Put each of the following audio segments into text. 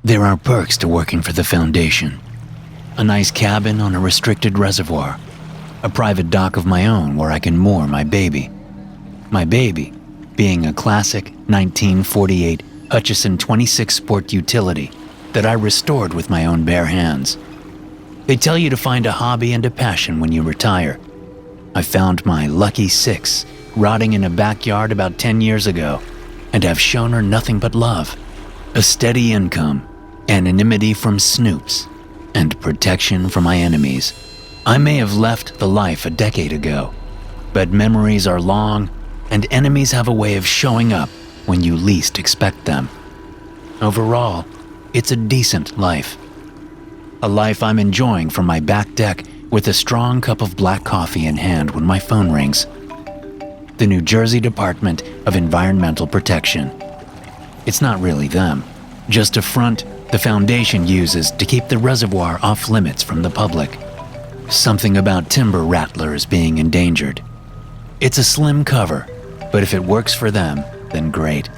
There are perks to working for the Foundation. A nice cabin on a restricted reservoir. A private dock of my own where I can moor my baby. My baby being a classic 1948 Hutchison 26 Sport utility that I restored with my own bare hands. They tell you to find a hobby and a passion when you retire. I found my lucky 6 rotting in a backyard about 10 years ago and have shown her nothing but love, a steady income, anonymity from snoops, and protection from my enemies. I may have left the life a decade ago, but memories are long and enemies have a way of showing up when you least expect them. Overall, it's a decent life. A life I'm enjoying from my back deck with a strong cup of black coffee in hand when my phone rings. The New Jersey Department of Environmental Protection. It's not really them, just a front the Foundation uses to keep the reservoir off limits from the public. Something about timber rattlers being endangered. It's a slim cover, but if it works for them, then great.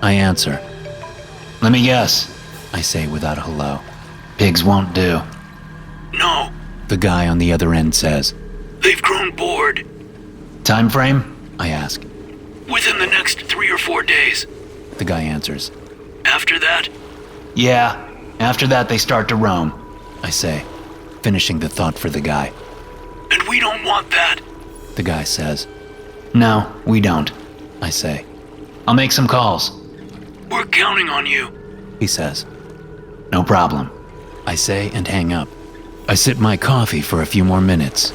I answer. "Let me guess," I say without a hello. "Pigs won't do." "No," the guy on the other end says. "they've grown bored." "Time frame?" I ask. "Within the next 3 or 4 days." The guy answers. "After that?" "Yeah, after that they start to roam," I say, finishing the thought for the guy. "And we don't want that," the guy says. "No, we don't," I say. "I'll make some calls." "We're counting on you," he says. "No problem," I say and hang up. I sip my coffee for a few more minutes.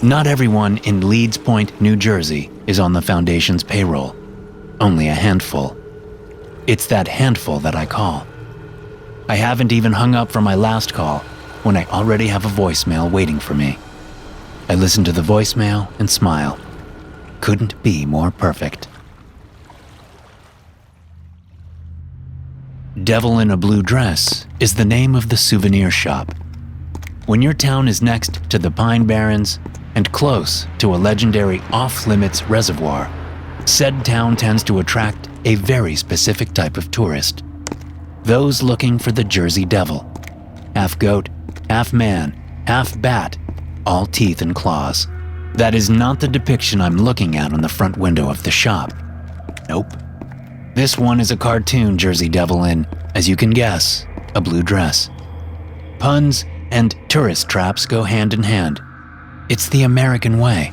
Not everyone in Leeds Point, New Jersey is on the Foundation's payroll. Only a handful. It's that handful that I call. I haven't even hung up from my last call when I already have a voicemail waiting for me. I listen to the voicemail and smile. Couldn't be more perfect. Devil in a Blue Dress is the name of the souvenir shop. When your town is next to the Pine Barrens and close to a legendary off-limits reservoir, said town tends to attract a very specific type of tourist. Those looking for the Jersey Devil. Half goat, half man, half bat, all teeth and claws. That is not the depiction I'm looking at on the front window of the shop. Nope. This one is a cartoon Jersey Devil in, as you can guess, a blue dress. Puns and tourist traps go hand in hand. It's the American way.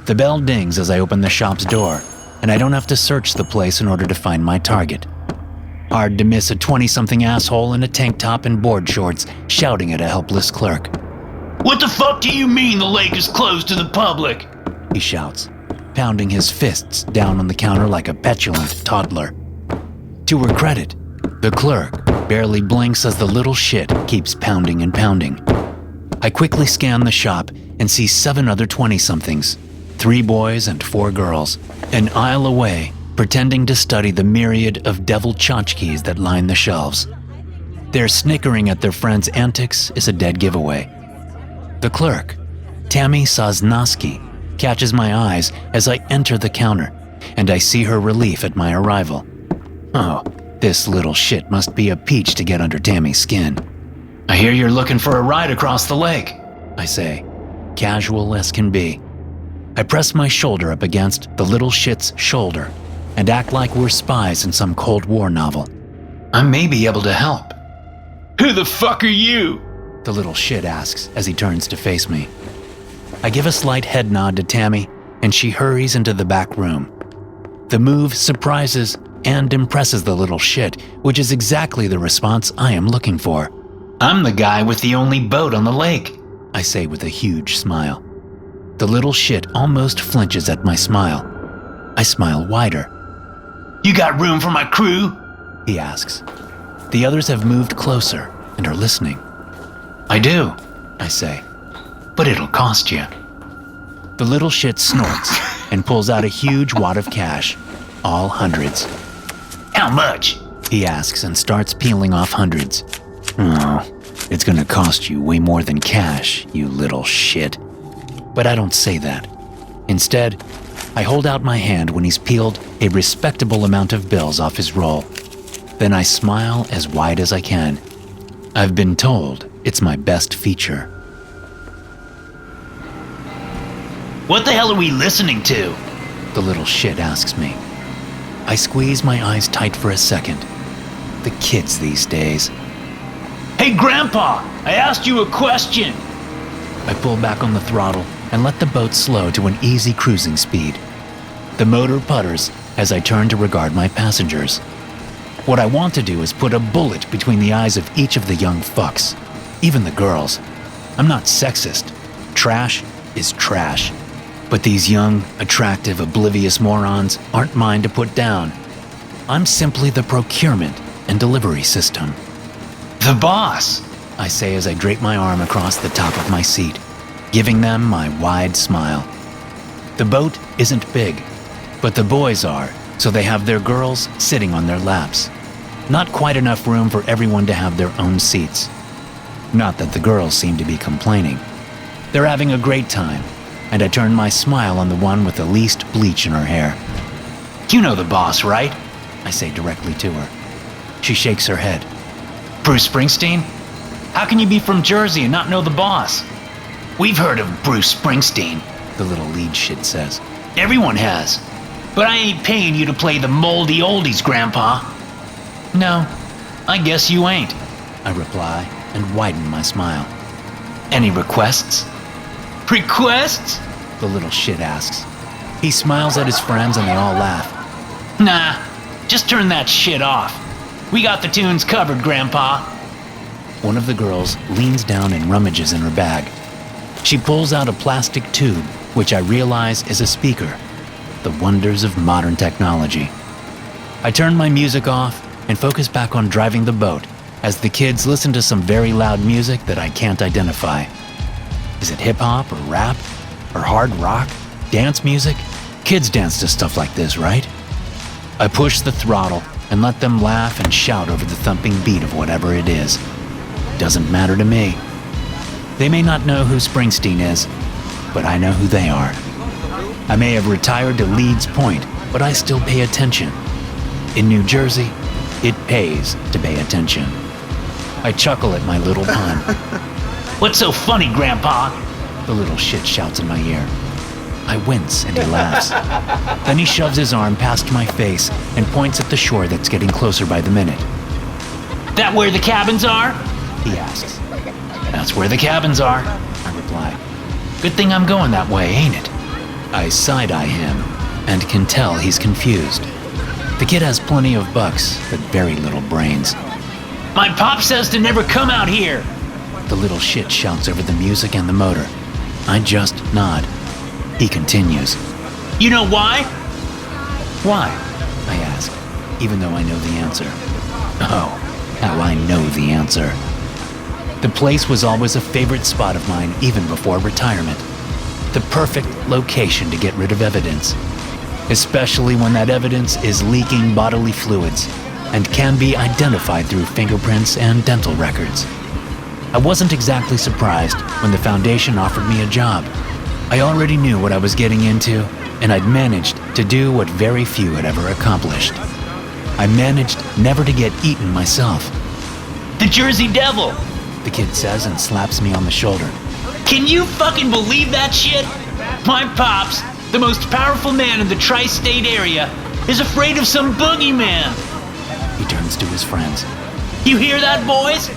The bell dings as I open the shop's door, and I don't have to search the place in order to find my target. Hard to miss a 20-something asshole in a tank top and board shorts shouting at a helpless clerk. "What the fuck do you mean the lake is closed to the public?" he shouts, pounding his fists down on the counter like a petulant toddler. To her credit, the clerk barely blinks as the little shit keeps pounding and pounding. I quickly scan the shop and see 7 other 20-somethings, 3 boys and 4 girls, an aisle away, pretending to study the myriad of devil tchotchkes that line the shelves. Their snickering at their friends' antics is a dead giveaway. The clerk, Tammy Sosnowski, catches my eyes as I enter the counter, and I see her relief at my arrival. Oh, this little shit must be a peach to get under Tammy's skin. "I hear you're looking for a ride across the lake," I say, casual as can be. I press my shoulder up against the little shit's shoulder and act like we're spies in some Cold War novel. "I may be able to help." "Who the fuck are you?" the little shit asks as he turns to face me. I give a slight head nod to Tammy, and she hurries into the back room. The move surprises and impresses the little shit, which is exactly the response I am looking for. "I'm the guy with the only boat on the lake," I say with a huge smile. The little shit almost flinches at my smile. I smile wider. "You got room for my crew?" he asks. The others have moved closer and are listening. "I do," I say, "but it'll cost you." The little shit snorts and pulls out a huge wad of cash, all hundreds. "How much?" he asks and starts peeling off hundreds. "Oh, it's gonna cost you way more than cash, you little shit." But I don't say that. Instead, I hold out my hand when he's peeled a respectable amount of bills off his roll. Then I smile as wide as I can. I've been told it's my best feature. What the hell are we listening to? The little shit asks me. I squeeze my eyes tight for a second. The kids these days. Hey, Grandpa, I asked you a question. I pull back on the throttle and let the boat slow to an easy cruising speed. The motor putters as I turn to regard my passengers. What I want to do is put a bullet between the eyes of each of the young fucks, even the girls. I'm not sexist. Trash is trash. But these young, attractive, oblivious morons aren't mine to put down. I'm simply the procurement and delivery system. The boss, I say as I drape my arm across the top of my seat, giving them my wide smile. The boat isn't big, but the boys are, so they have their girls sitting on their laps. Not quite enough room for everyone to have their own seats. Not that the girls seem to be complaining. They're having a great time, and I turn my smile on the one with the least bleach in her hair. You know the boss, right? I say directly to her. She shakes her head. Bruce Springsteen? How can you be from Jersey and not know the boss? We've heard of Bruce Springsteen, The little lead shit says. Everyone has. But I ain't paying you to play the moldy oldies, Grandpa. No, I guess you ain't. I reply and widen my smile. Any requests? Requests? The little shit asks. He smiles at his friends and they all laugh. Nah, just turn that shit off. We got the tunes covered, Grandpa. One of the girls leans down and rummages in her bag. She pulls out a plastic tube, which I realize is a speaker. The wonders of modern technology. I turn my music off and focus back on driving the boat as the kids listen to some very loud music that I can't identify. Is it hip-hop or rap or hard rock, dance music? Kids dance to stuff like this, right? I push the throttle and let them laugh and shout over the thumping beat of whatever it is. Doesn't matter to me. They may not know who Springsteen is, but I know who they are. I may have retired to Leeds Point, but I still pay attention. In New Jersey, it pays to pay attention. I chuckle at my little pun. What's so funny, Grandpa? The little shit shouts in my ear. I wince and he laughs. Then he shoves his arm past my face and points at the shore that's getting closer by the minute. That where the cabins are? He asks. That's where the cabins are, I reply. Good thing I'm going that way, ain't it? I side-eye him and can tell he's confused. The kid has plenty of bucks, but very little brains. My pop says to never come out here. The little shit shouts over the music and the motor. I just nod. He continues. You know why? Why? I ask, even though I know the answer. Oh, how I know the answer. The place was always a favorite spot of mine even before retirement. The perfect location to get rid of evidence, especially when that evidence is leaking bodily fluids and can be identified through fingerprints and dental records. I wasn't exactly surprised when the foundation offered me a job. I already knew what I was getting into, and I'd managed to do what very few had ever accomplished. I managed never to get eaten myself. The Jersey Devil, the kid says and slaps me on the shoulder. Can you fucking believe that shit? My pops, the most powerful man in the tri-state area, is afraid of some boogeyman. He turns to his friends. You hear that, boys?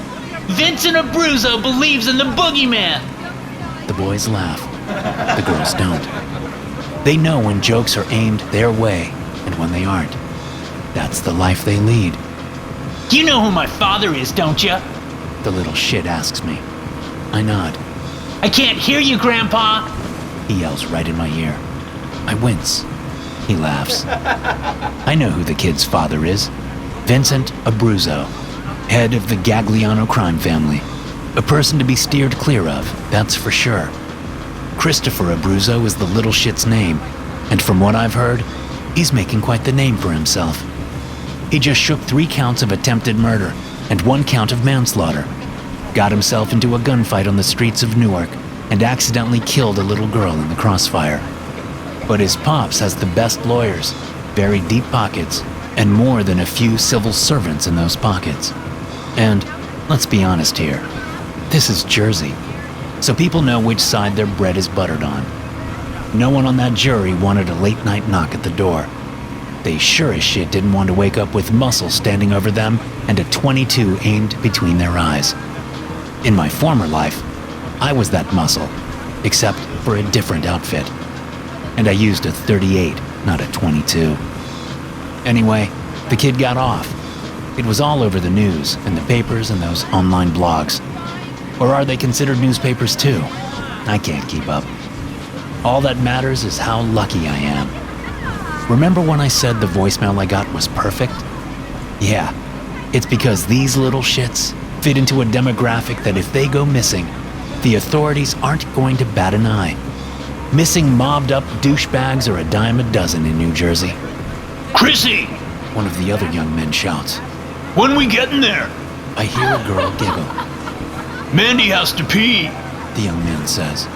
Vincent Abruzzo believes in the boogeyman. The boys laugh. The girls don't. They know when jokes are aimed their way and when they aren't. That's the life they lead. You know who my father is, don't you? The little shit asks me. I nod. I can't hear you, Grandpa. He yells right in my ear. I wince. He laughs. I know who the kid's father is. Vincent Abruzzo, head of the Gagliano crime family. A person to be steered clear of, that's for sure. Christopher Abruzzo is the little shit's name, and from what I've heard, he's making quite the name for himself. He just shook 3 counts of attempted murder and 1 count of manslaughter, got himself into a gunfight on the streets of Newark, and accidentally killed a little girl in the crossfire. But his pops has the best lawyers, very deep pockets, and more than a few civil servants in those pockets. And let's be honest here, this is Jersey, so people know which side their bread is buttered on. No one on that jury wanted a late-night knock at the door. They sure as shit didn't want to wake up with muscle standing over them and a .22 aimed between their eyes. In my former life, I was that muscle, except for a different outfit. And I used a .38, not a .22. Anyway, the kid got off. It was all over the news, and the papers and those online blogs. Or are they considered newspapers too? I can't keep up. All that matters is how lucky I am. Remember when I said the voicemail I got was perfect? Yeah, it's because these little shits fit into a demographic that if they go missing, the authorities aren't going to bat an eye. Missing mobbed up douchebags are a dime a dozen in New Jersey. Chrissy! One of the other young men shouts. When we getting there? I hear a girl giggle. Mandy has to pee, the young man says.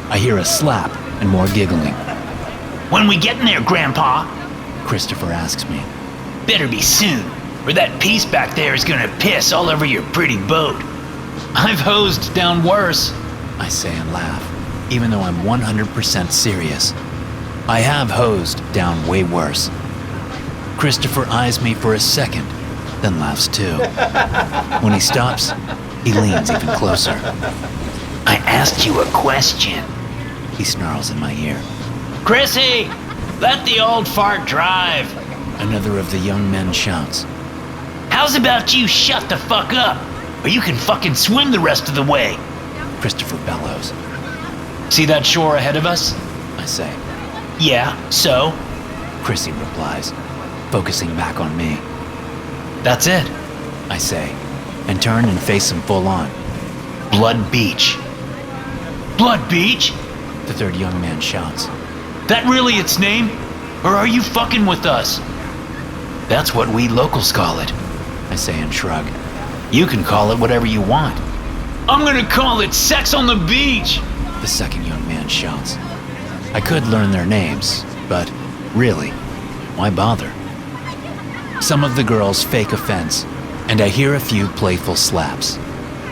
I hear a slap and more giggling. When we getting there, Grandpa? Christopher asks me. Better be soon, or that piece back there is gonna piss all over your pretty boat. I've hosed down worse, I say and laugh, even though I'm 100% serious. I have hosed down way worse. Christopher eyes me for a second, then laughs too. When he stops, he leans even closer. I asked you a question, he snarls in my ear. Chrissy, let the old fart drive, another of the young men shouts. How's about you shut the fuck up, or you can fucking swim the rest of the way, Christopher bellows. See that shore ahead of us? I say. Yeah, so? Chrissy replies, focusing back on me. That's it, I say, and turn and face him full on. Blood Beach. Blood Beach? The third young man shouts. That really its name? Or are you fucking with us? That's what we locals call it, I say and shrug. You can call it whatever you want. I'm gonna call it Sex on the Beach, the second young man shouts. I could learn their names, but really, why bother? Some of the girls fake offense, and I hear a few playful slaps.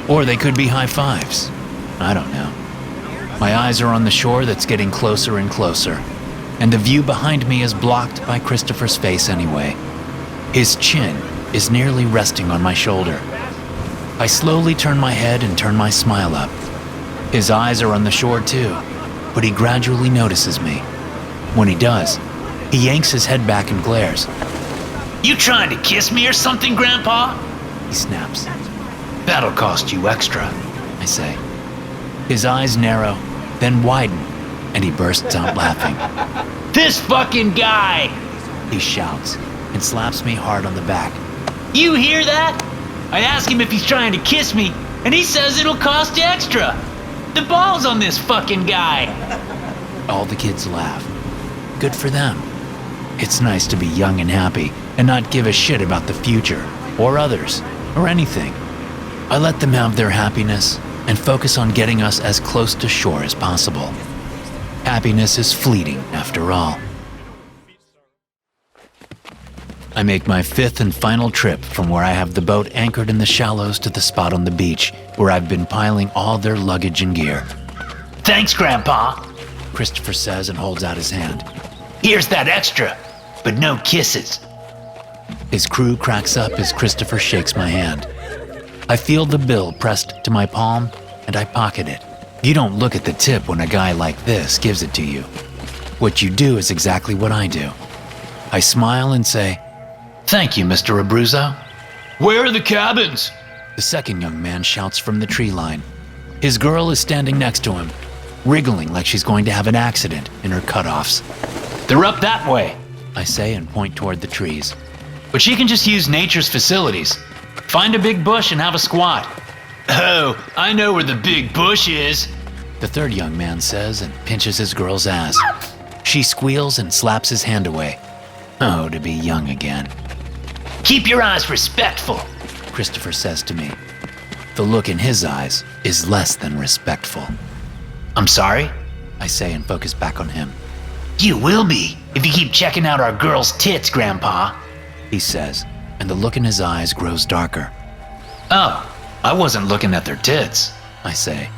Or they could be high fives. I don't know. My eyes are on the shore that's getting closer and closer, and the view behind me is blocked by Christopher's face anyway. His chin is nearly resting on my shoulder. I slowly turn my head and turn my smile up. His eyes are on the shore too, but he gradually notices me. When he does, he yanks his head back and glares. You trying to kiss me or something, Grandpa? He snaps. That'll cost you extra, I say. His eyes narrow, then widen, and he bursts out laughing. This fucking guy! He shouts and slaps me hard on the back. You hear that? I ask him if he's trying to kiss me, and he says it'll cost extra. The balls on this fucking guy. All the kids laugh. Good for them. It's nice to be young and happy and not give a shit about the future, or others, or anything. I let them have their happiness and focus on getting us as close to shore as possible. Happiness is fleeting, after all. I make my fifth and final trip from where I have the boat anchored in the shallows to the spot on the beach where I've been piling all their luggage and gear. Thanks, Grandpa, Christopher says and holds out his hand. Here's that extra, but no kisses. His crew cracks up as Christopher shakes my hand. I feel the bill pressed to my palm, and I pocket it. You don't look at the tip when a guy like this gives it to you. What you do is exactly what I do. I smile and say, Thank you, Mr. Abruzzo. Where are the cabins? The second young man shouts from the tree line. His girl is standing next to him, wriggling like she's going to have an accident in her cutoffs. They're up that way, I say and point toward the trees. But she can just use nature's facilities. Find a big bush and have a squat. Oh, I know where the big bush is, the third young man says and pinches his girl's ass. She squeals and slaps his hand away. Oh, to be young again. Keep your eyes respectful, Christopher says to me. The look in his eyes is less than respectful. I'm sorry, I say and focus back on him. You will be if you keep checking out our girl's tits, Grandpa. he says, and the look in his eyes grows darker. Oh, I wasn't looking at their tits, I say,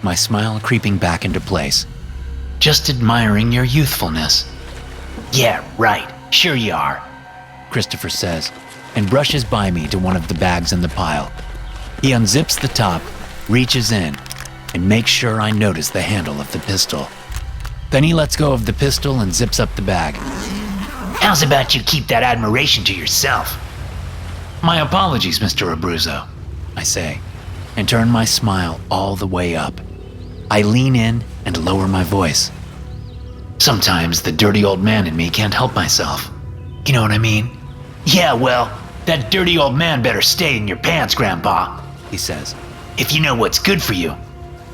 my smile creeping back into place. just admiring your youthfulness. Yeah, right, sure you are, Christopher says, and brushes by me to one of the bags in the pile. He unzips the top, reaches in, and makes sure I notice the handle of the pistol. Then he lets go of the pistol and zips up the bag. How's about you keep that admiration to yourself? My apologies, Mr. Abruzzo, I say, and turn my smile all the way up. I lean in and lower my voice. Sometimes the dirty old man in me can't help myself. You know what I mean? Yeah, well, that dirty old man better stay in your pants, Grandpa, He says. if you know what's good for you.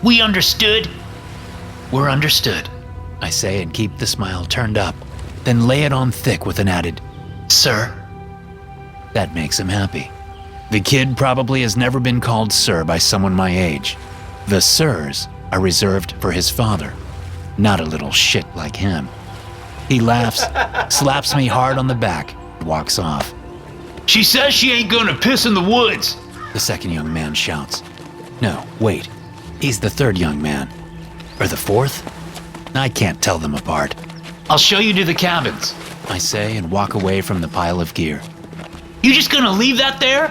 We understood? We're understood, I say and keep the smile turned up, then lay it on thick with an added, sir. that makes him happy. The kid probably has never been called sir by someone my age. The sirs are reserved for his father, not a little shit like him. He laughs, slaps me hard on the back, and walks off. She says she ain't gonna piss in the woods. The second young man shouts. No, wait. He's the third young man. Or the fourth? I can't tell them apart. I'll show you to the cabins. I say and walk away from the pile of gear. You just gonna leave that there?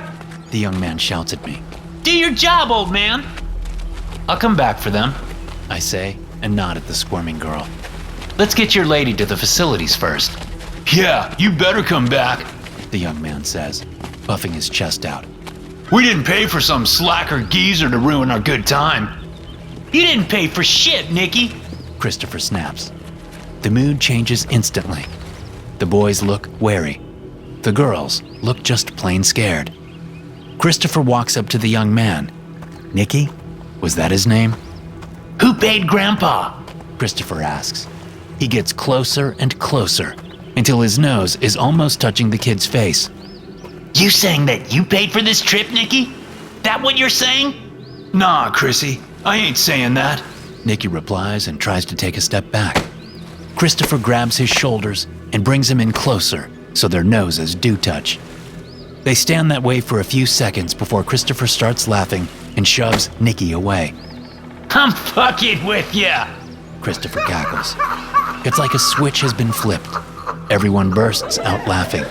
The young man shouts at me. Do your job, old man. I'll come back for them. I say and nod at the squirming girl. Let's get your lady to the facilities first. Yeah, you better come back, The young man says, puffing his chest out. we didn't pay for some slacker geezer to ruin our good time. You didn't pay for shit, Nicky. Christopher snaps. The mood changes instantly. The boys look wary. The girls look just plain scared. Christopher walks up to the young man. Nicky? Was that his name? Who paid Grandpa? Christopher asks. He gets closer and closer until his nose is almost touching the kid's face. You saying that you paid for this trip, Nicky? That what you're saying? Nah, Chrissy, I ain't saying that. Nicky replies and tries to take a step back. Christopher grabs his shoulders and brings him in closer so their noses do touch. They stand that way for a few seconds before Christopher starts laughing and shoves Nicky away. I'm fucking with ya. Christopher cackles. It's like a switch has been flipped. Everyone bursts out laughing.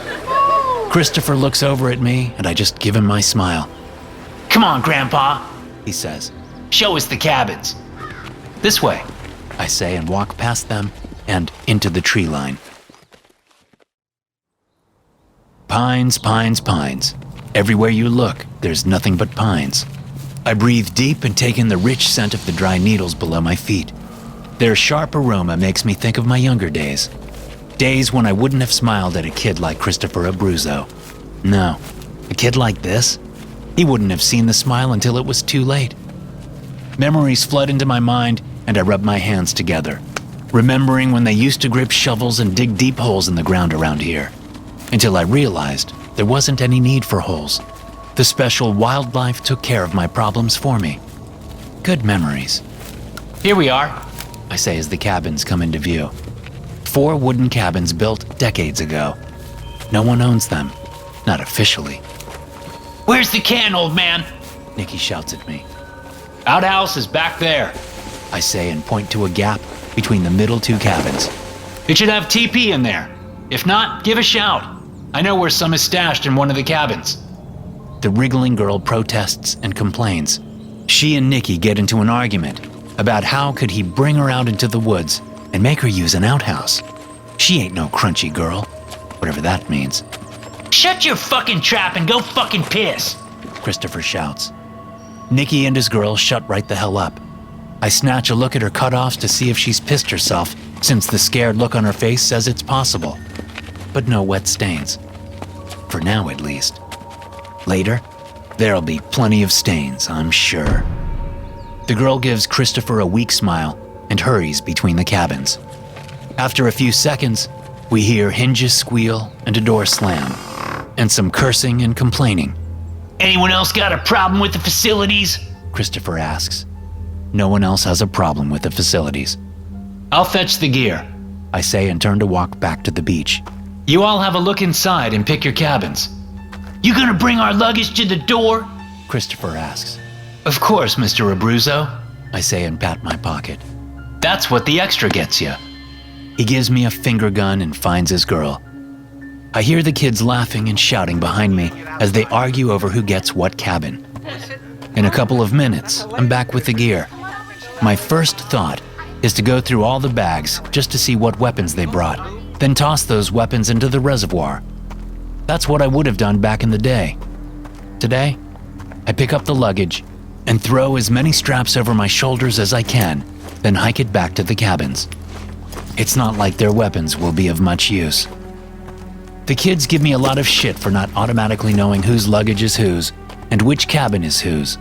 Christopher looks over at me and I just give him my smile. Come on, Grandpa. He says. Show us the cabins. This way. I say and walk past them and into the tree line. Pines, pines, pines. Everywhere you look, there's nothing but pines. I breathe deep and take in the rich scent of the dry needles below my feet. Their sharp aroma makes me think of my younger days. Days when I wouldn't have smiled at a kid like Christopher Abruzzo. No, a kid like this? He wouldn't have seen the smile until it was too late. Memories flood into my mind and I rub my hands together, remembering when they used to grip shovels and dig deep holes in the ground around here. Until I realized there wasn't any need for holes. The special wildlife took care of my problems for me. Good memories. Here we are. I say as the cabins come into view. 4 wooden cabins built decades ago. No one owns them, not officially. Where's the can, old man? Nicky shouts at me. Outhouse is back there. I say and point to a gap between the middle 2 cabins. It should have TP in there. If not, give a shout. I know where some is stashed in one of the cabins. The wriggling girl protests and complains. She and Nicky get into an argument about how could he bring her out into the woods and make her use an outhouse. She ain't no crunchy girl, whatever that means. Shut your fucking trap and go fucking piss. Christopher shouts. Nicky and his girl shut right the hell up. I snatch a look at her cutoffs to see if she's pissed herself, since the scared look on her face says it's possible. But no wet stains. For now, at least. Later, there'll be plenty of stains, I'm sure. The girl gives Christopher a weak smile and hurries between the cabins. After a few seconds, we hear hinges squeal and a door slam, and some cursing and complaining. Anyone else got a problem with the facilities? Christopher asks. No one else has a problem with the facilities. I'll fetch the gear. I say and turn to walk back to the beach. You all have a look inside and pick your cabins. You gonna bring our luggage to the door? Christopher asks. Of course, Mr. Abruzzo, I say and pat my pocket. That's what the extra gets you. He gives me a finger gun and finds his girl. I hear the kids laughing and shouting behind me as they argue over who gets what cabin. In a couple of minutes, I'm back with the gear. My first thought is to go through all the bags just to see what weapons they brought, then toss those weapons into the reservoir. That's what I would have done back in the day. Today, I pick up the luggage and throw as many straps over my shoulders as I can, then hike it back to the cabins. It's not like their weapons will be of much use. The kids give me a lot of shit for not automatically knowing whose luggage is whose and which cabin is whose.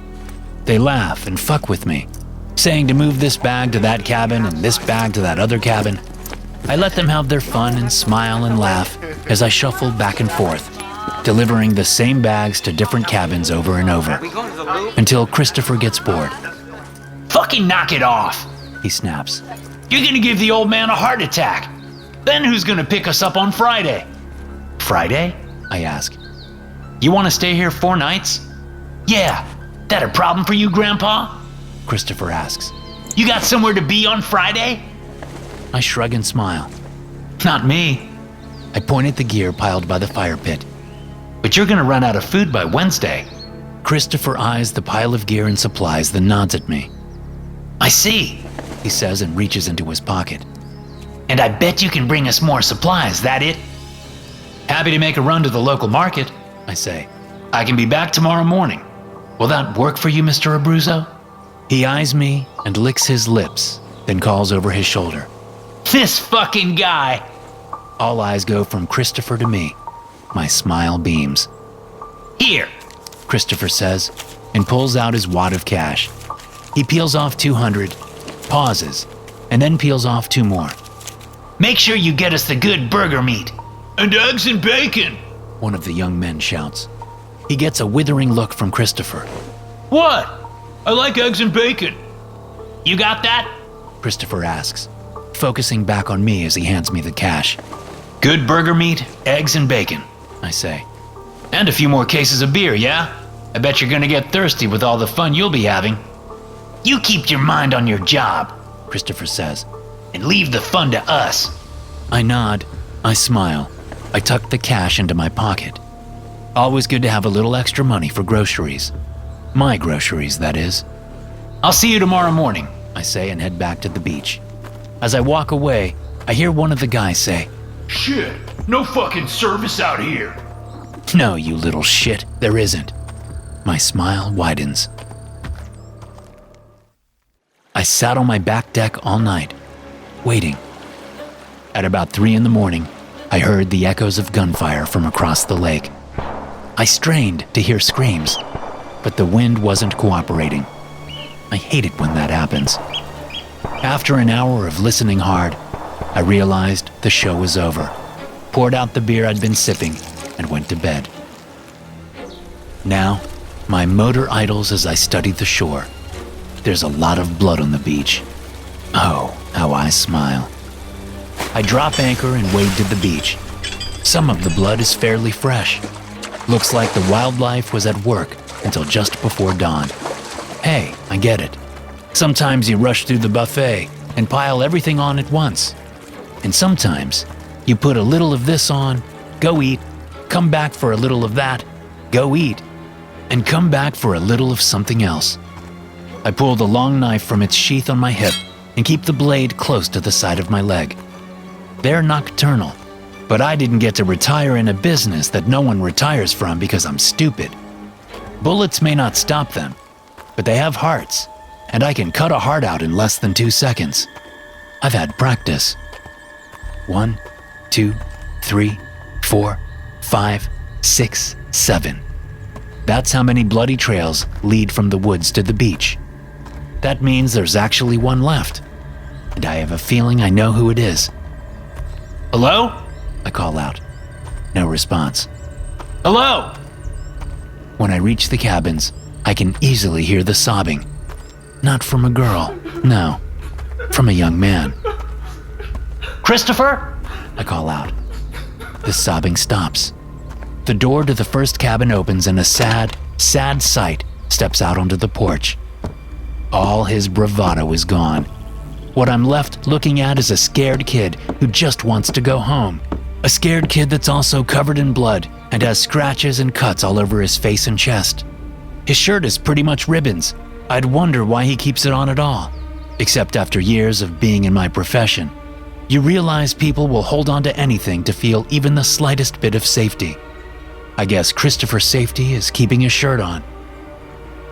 They laugh and fuck with me, saying to move this bag to that cabin and this bag to that other cabin. I let them have their fun and smile and laugh as I shuffle back and forth, delivering the same bags to different cabins over and over, until Christopher gets bored. Fucking knock it off. He snaps. You're gonna give the old man a heart attack. Then who's gonna pick us up on Friday? Friday? I ask. You wanna stay here 4 nights? Yeah. That a problem for you, Grandpa? Christopher asks. You got somewhere to be on Friday? I shrug and smile. Not me. I point at the gear piled by the fire pit. But you're gonna run out of food by Wednesday. Christopher eyes the pile of gear and supplies, then nods at me. I see, He says and reaches into his pocket. and I bet you can bring us more supplies, that it? Happy to make a run to the local market. I say. I can be back tomorrow morning. Will that work for you, Mr. Abruzzo? He eyes me and licks his lips, then calls over his shoulder. This fucking guy! All eyes go from Christopher to me. My smile beams. Here! Christopher says, and pulls out his wad of cash. He peels off 200, pauses, and then peels off 2 more. Make sure you get us the good burger meat. And eggs and bacon! One of the young men shouts. He gets a withering look from Christopher. What? I like eggs and bacon. You got that? Christopher asks, focusing back on me as he hands me the cash. Good burger meat, eggs and bacon. I say. And a few more cases of beer, yeah? I bet you're gonna get thirsty with all the fun you'll be having. You keep your mind on your job, Christopher says. and leave the fun to us. I nod. I smile. I tuck the cash into my pocket. Always good to have a little extra money for groceries. My groceries, that is. I'll see you tomorrow morning. I say and head back to the beach. As I walk away, I hear one of the guys say, Shit, no fucking service out here. "No, you little shit, there isn't." My smile widens. I sat on my back deck all night, waiting. At about 3 in the morning, I heard the echoes of gunfire from across the lake. I strained to hear screams, but the wind wasn't cooperating. I hate it when that happens. After an hour of listening hard, I realized the show was over, poured out the beer I'd been sipping, and went to bed. Now, my motor idles as I study the shore. There's a lot of blood on the beach. Oh, how I smile. I drop anchor and wade to the beach. Some of the blood is fairly fresh. Looks like the wildlife was at work until just before dawn. Hey, I get it. Sometimes you rush through the buffet and pile everything on at once. And sometimes you put a little of this on, go eat, come back for a little of that, go eat, and come back for a little of something else. I pull the long knife from its sheath on my hip and keep the blade close to the side of my leg. They're nocturnal, but I didn't get to retire in a business that no one retires from because I'm stupid. Bullets may not stop them, but they have hearts, and I can cut a heart out in less than 2 seconds. I've had practice. 1, 2, 3, 4, 5, 6, 7. That's how many bloody trails lead from the woods to the beach. That means there's actually one left, and I have a feeling I know who it is. Hello? I call out. No response. Hello? When I reach the cabins, I can easily hear the sobbing. Not from a girl, no, from a young man. Christopher? I call out. The sobbing stops. The door to the first cabin opens and a sad, sad sight steps out onto the porch. All his bravado is gone. What I'm left looking at is a scared kid who just wants to go home. A scared kid that's also covered in blood and has scratches and cuts all over his face and chest. His shirt is pretty much ribbons. I'd wonder why he keeps it on at all. Except after years of being in my profession, you realize people will hold on to anything to feel even the slightest bit of safety. I guess Christopher's safety is keeping his shirt on.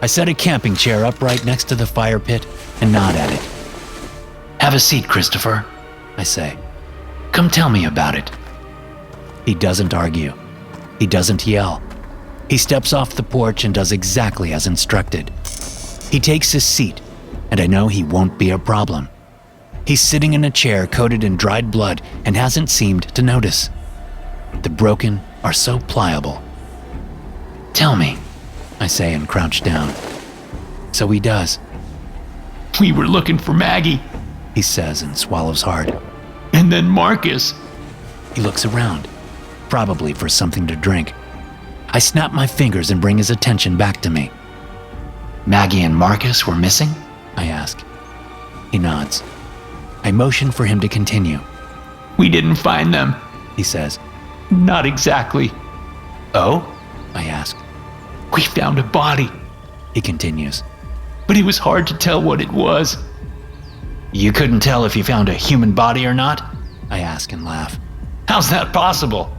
I set a camping chair up right next to the fire pit and nod at it. Have a seat, Christopher, I say. Come tell me about it. He doesn't argue. He doesn't yell. He steps off the porch and does exactly as instructed. He takes his seat, and I know he won't be a problem. He's sitting in a chair coated in dried blood and hasn't seemed to notice. The broken are so pliable. Tell me, I say and crouch down. So he does. We were looking for Maggie, He says and swallows hard. and then Marcus. He looks around, probably for something to drink. I snap my fingers and bring his attention back to me. Maggie and Marcus were missing? I ask. He nods. I motion for him to continue. We didn't find them. He says. Not exactly. Oh? I ask. We found a body, He continues. but it was hard to tell what it was. You couldn't tell if you found a human body or not? I ask and laugh. How's that possible?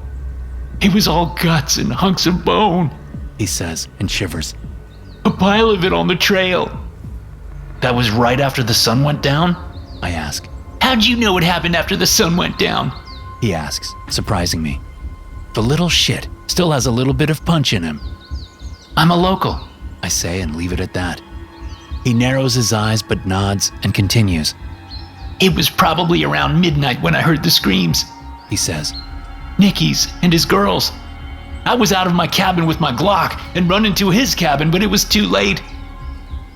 It was all guts and hunks of bone. He says and shivers. A pile of it on the trail. That was right after the sun went down? I ask. How'd you know it happened after the sun went down? He asks, surprising me. The little shit still has a little bit of punch in him. I'm a local. I say and leave it at that. He narrows his eyes but nods and continues. It was probably around midnight when I heard the screams. He says. Nicky's and his girls. I was out of my cabin with my Glock and run into his cabin, but it was too late.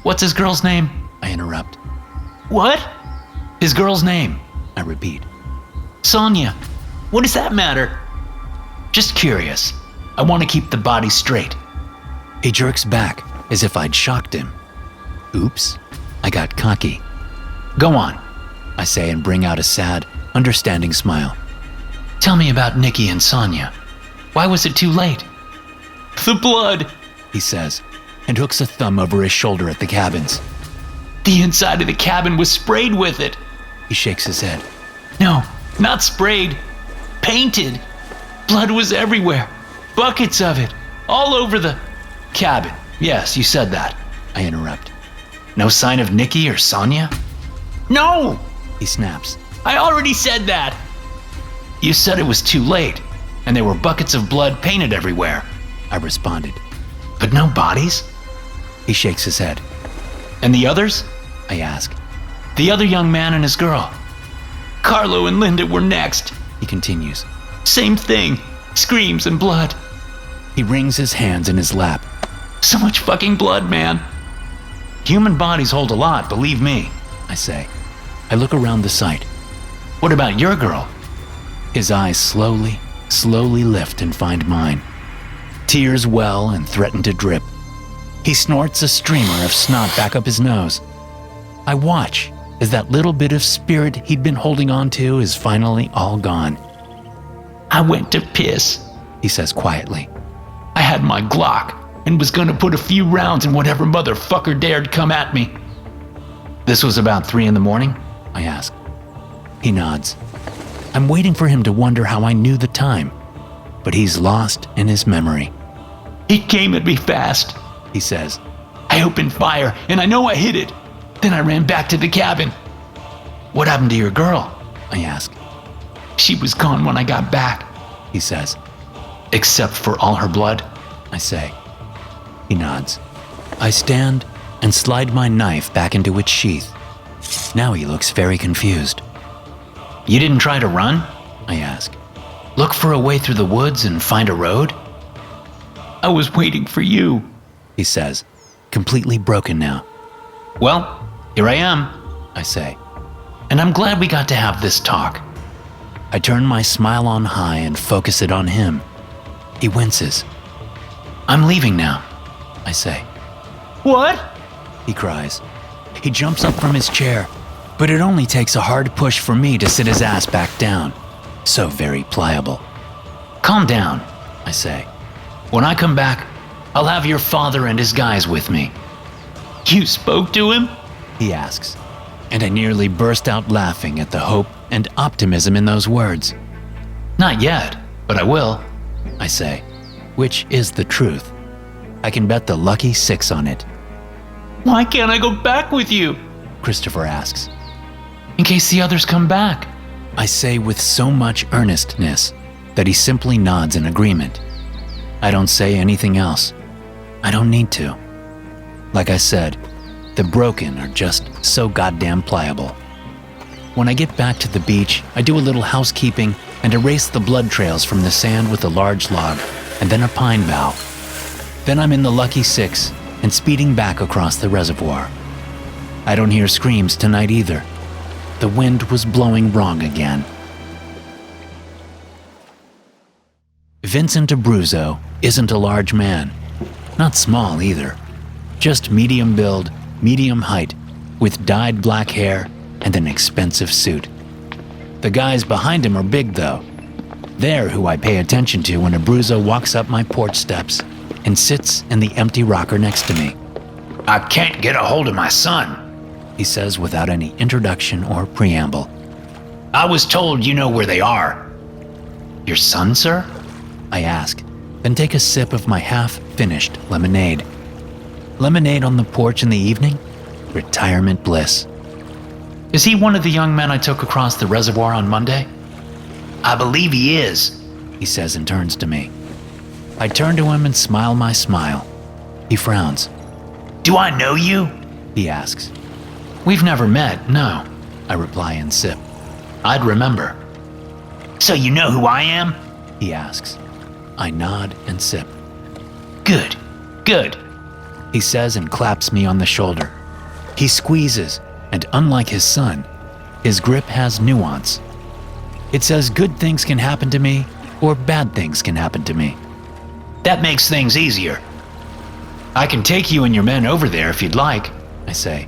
What's his girl's name? I interrupt. What? His girl's name. I repeat. Sonia. What does that matter? Just curious. I want to keep the body straight. He jerks back as if I'd shocked him. Oops, I got cocky. Go on. I say and bring out a sad, understanding smile. Tell me about Nicky and Sonia. Why was it too late? The blood, He says, and hooks a thumb over his shoulder at the cabins. the inside of the cabin was sprayed with it. He shakes his head. No, not sprayed. Painted. Blood was everywhere. Buckets of it. All over the cabin. Yes, you said that. I interrupt. No sign of Nicky or Sonia? No! He snaps. I already said that. You said it was too late, and there were buckets of blood painted everywhere. I responded. But no bodies? He shakes his head. And the others? I ask. The other young man and his girl. Carlo and Linda were next. He continues. Same thing. Screams and blood. He wrings his hands in his lap. So much fucking blood, man. Human bodies hold a lot, believe me. I say. I look around the site. What about your girl? His eyes slowly lift and find mine. Tears well and threaten to drip. He snorts a streamer of snot back up his nose. I watch as that little bit of spirit he'd been holding on to is finally all gone. I went to piss, He says quietly. I had my Glock and was gonna put a few rounds in whatever motherfucker dared come at me. This was about 3 a.m? I ask. He nods. I'm waiting for him to wonder how I knew the time, but he's lost in his memory. He came at me fast. He says. I opened fire and I know I hit it. Then I ran back to the cabin. What happened to your girl? I ask. She was gone when I got back. He says. Except for all her blood? I say. He nods. I stand and slide my knife back into its sheath. Now he looks very confused. You didn't try to run? I ask. Look for a way through the woods and find a road? I was waiting for you. He says, completely broken now. Well, here I am, I say. and I'm glad we got to have this talk. I turn my smile on high and focus it on him. He winces. I'm leaving now. I say. What? He cries. He jumps up from his chair, but it only takes a hard push for me to sit his ass back down. So very pliable. Calm down, I say. When I come back, I'll have your father and his guys with me. You spoke to him? He asks, and I nearly burst out laughing at the hope and optimism in those words. Not yet, but I will. I say, which is the truth. I can bet the lucky 6 on it. Why can't I go back with you? Christopher asks. In case the others come back. I say with so much earnestness that he simply nods in agreement. I don't say anything else. I don't need to. Like I said, the broken are just so goddamn pliable. When I get back to the beach, I do a little housekeeping and erase the blood trails from the sand with a large log and then a pine bough. Then I'm in the lucky 6 and speeding back across the reservoir. I don't hear screams tonight either. The wind was blowing wrong again. Vincent Abruzzo isn't a large man. Not small either. Just medium build, medium height, with dyed black hair and an expensive suit. The guys behind him are big though. They're who I pay attention to when Abruzzo walks up my porch steps and sits in the empty rocker next to me. I can't get a hold of my son, he says without any introduction or preamble. I was told you know where they are. Your son, sir? I ask, then take a sip of my half-finished lemonade. Lemonade on the porch in the evening? Retirement bliss. Is he one of the young men I took across the reservoir on Monday? I believe he is, he says and turns to me. I turn to him and smile my smile. He frowns. Do I know you? He asks. We've never met, no, I reply and sip. I'd remember. So you know who I am? He asks. I nod and sip. Good, good, he says and claps me on the shoulder. He squeezes, and unlike his son, his grip has nuance. It says good things can happen to me, or bad things can happen to me. That makes things easier. I can take you and your men over there if you'd like, I say.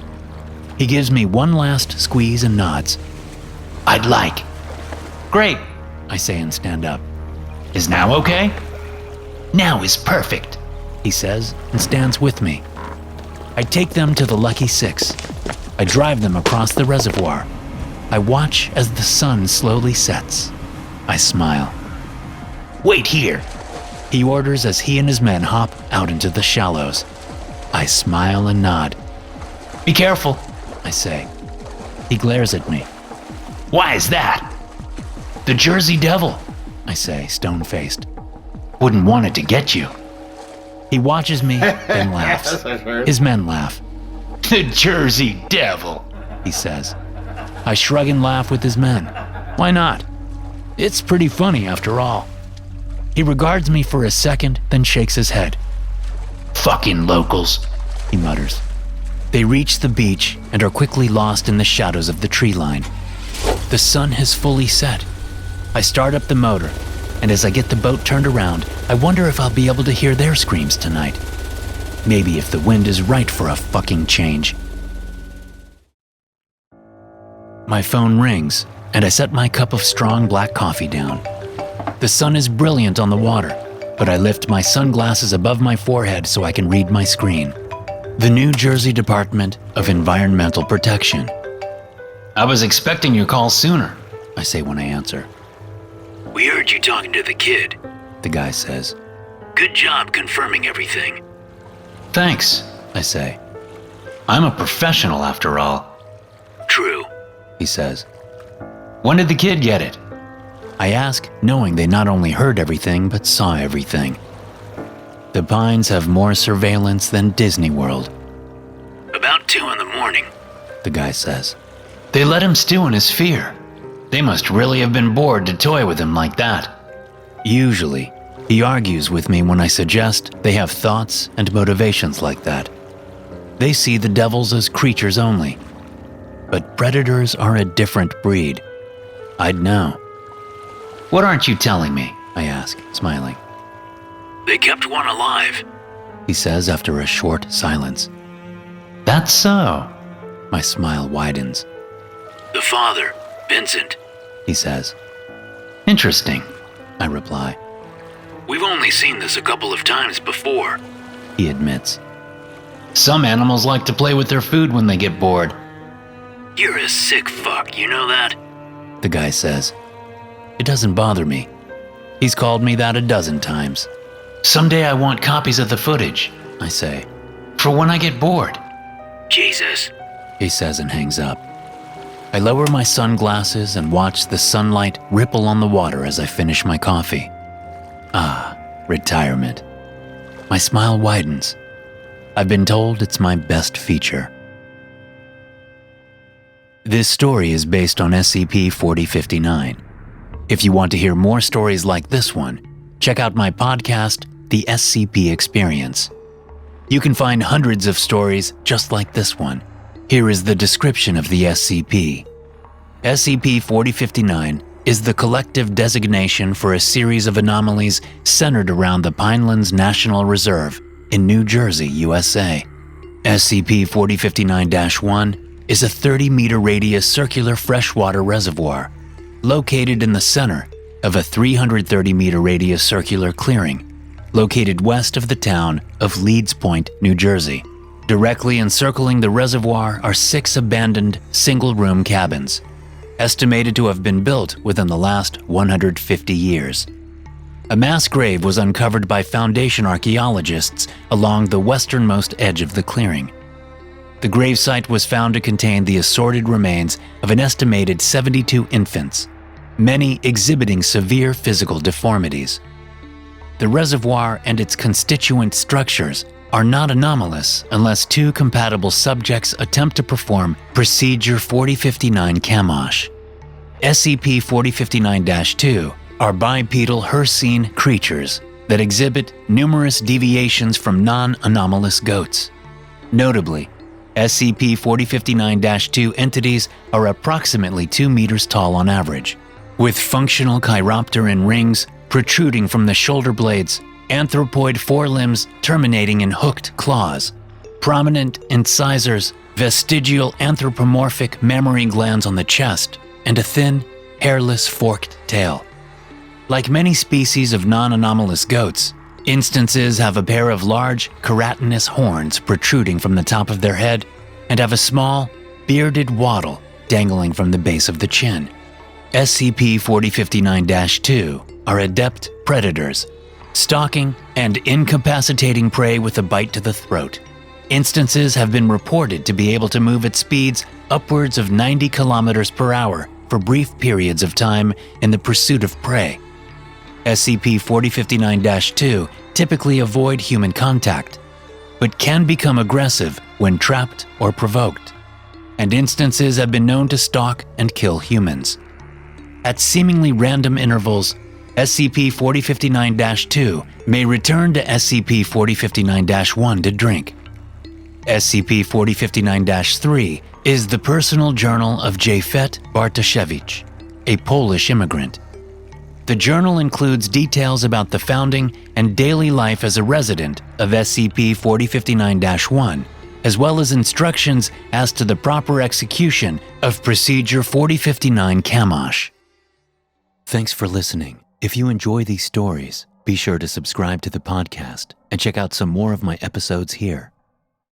He gives me one last squeeze and nods. I'd like. Great, I say and stand up. Is now okay? Now is perfect, he says and stands with me. I take them to the lucky 6. I drive them across the reservoir. I watch as the sun slowly sets. I smile. Wait here, he orders as he and his men hop out into the shallows. I smile and nod. Be careful, I say. He glares at me. Why is that? The Jersey Devil, I say, stone-faced. Wouldn't want it to get you. He watches me, then laughs. His men laugh. The Jersey Devil, he says. I shrug and laugh with his men. Why not? It's pretty funny after all. He regards me for a second, then shakes his head. Fucking locals, he mutters. They reach the beach and are quickly lost in the shadows of the tree line. The sun has fully set. I start up the motor, and as I get the boat turned around, I wonder if I'll be able to hear their screams tonight. Maybe if the wind is right for a fucking change. My phone rings, and I set my cup of strong black coffee down. The sun is brilliant on the water, but I lift my sunglasses above my forehead so I can read my screen. The New Jersey Department of Environmental Protection. I was expecting your call sooner, I say when I answer. We heard you talking to the kid. The guy says. Good job confirming everything. Thanks, I say. I'm a professional after all. True, he says. When did the kid get it? I ask, knowing they not only heard everything, but saw everything. The Pines have more surveillance than Disney World. About 2 in the morning, the guy says. They let him stew in his fear. They must really have been bored to toy with him like that. Usually, he argues with me when I suggest they have thoughts and motivations like that. They see the devils as creatures only. But predators are a different breed. I'd know. What aren't you telling me? I ask, smiling. They kept one alive. He says after a short silence. That's so. My smile widens. The father, Vincent. He says. Interesting. I reply. We've only seen this a couple of times before. He admits. Some animals like to play with their food when they get bored. You're a sick fuck, you know that? The guy says. It doesn't bother me. He's called me that a dozen times. Someday I want copies of the footage. I say. For when I get bored. Jesus. He says and hangs up. I lower my sunglasses and watch the sunlight ripple on the water as I finish my coffee. Ah, retirement. My smile widens. I've been told it's my best feature. This story is based on SCP-4059. If you want to hear more stories like this one, check out my podcast, The SCP Experience. You can find hundreds of stories just like this one. Here is the description of the SCP. SCP-4059 is the collective designation for a series of anomalies centered around the Pinelands National Reserve in New Jersey, USA. SCP-4059-1 is a 30-meter radius circular freshwater reservoir located in the center of a 330-meter radius circular clearing located west of the town of Leeds Point, New Jersey. Directly encircling the reservoir are 6 abandoned single-room cabins, estimated to have been built within the last 150 years. A mass grave was uncovered by Foundation archaeologists along the westernmost edge of the clearing. The gravesite was found to contain the assorted remains of an estimated 72 infants, many exhibiting severe physical deformities. The reservoir and its constituent structures are not anomalous unless 2 compatible subjects attempt to perform Procedure 4059 Kamosh. SCP-4059-2 are bipedal Hircine creatures that exhibit numerous deviations from non-anomalous goats. Notably, SCP-4059-2 entities are approximately 2 meters tall on average, with functional chiropteran rings protruding from the shoulder blades, anthropoid forelimbs terminating in hooked claws, prominent incisors, vestigial anthropomorphic mammary glands on the chest, and a thin, hairless forked tail. Like many species of non-anomalous goats, instances have a pair of large, keratinous horns protruding from the top of their head and have a small, bearded wattle dangling from the base of the chin. SCP-4059-2 are adept predators, stalking and incapacitating prey with a bite to the throat. Instances have been reported to be able to move at speeds upwards of 90 kilometers per hour for brief periods of time in the pursuit of prey. SCP-4059-2 typically avoid human contact, but can become aggressive when trapped or provoked, and instances have been known to stalk and kill humans. At seemingly random intervals, SCP-4059-2 may return to SCP-4059-1 to drink. SCP-4059-3 is the personal journal of Jafet Bartoszewicz, a Polish immigrant. The journal includes details about the founding and daily life as a resident of SCP-4059-1, as well as instructions as to the proper execution of Procedure 4059 Kamosh. Thanks for listening. If you enjoy these stories, be sure to subscribe to the podcast and check out some more of my episodes here.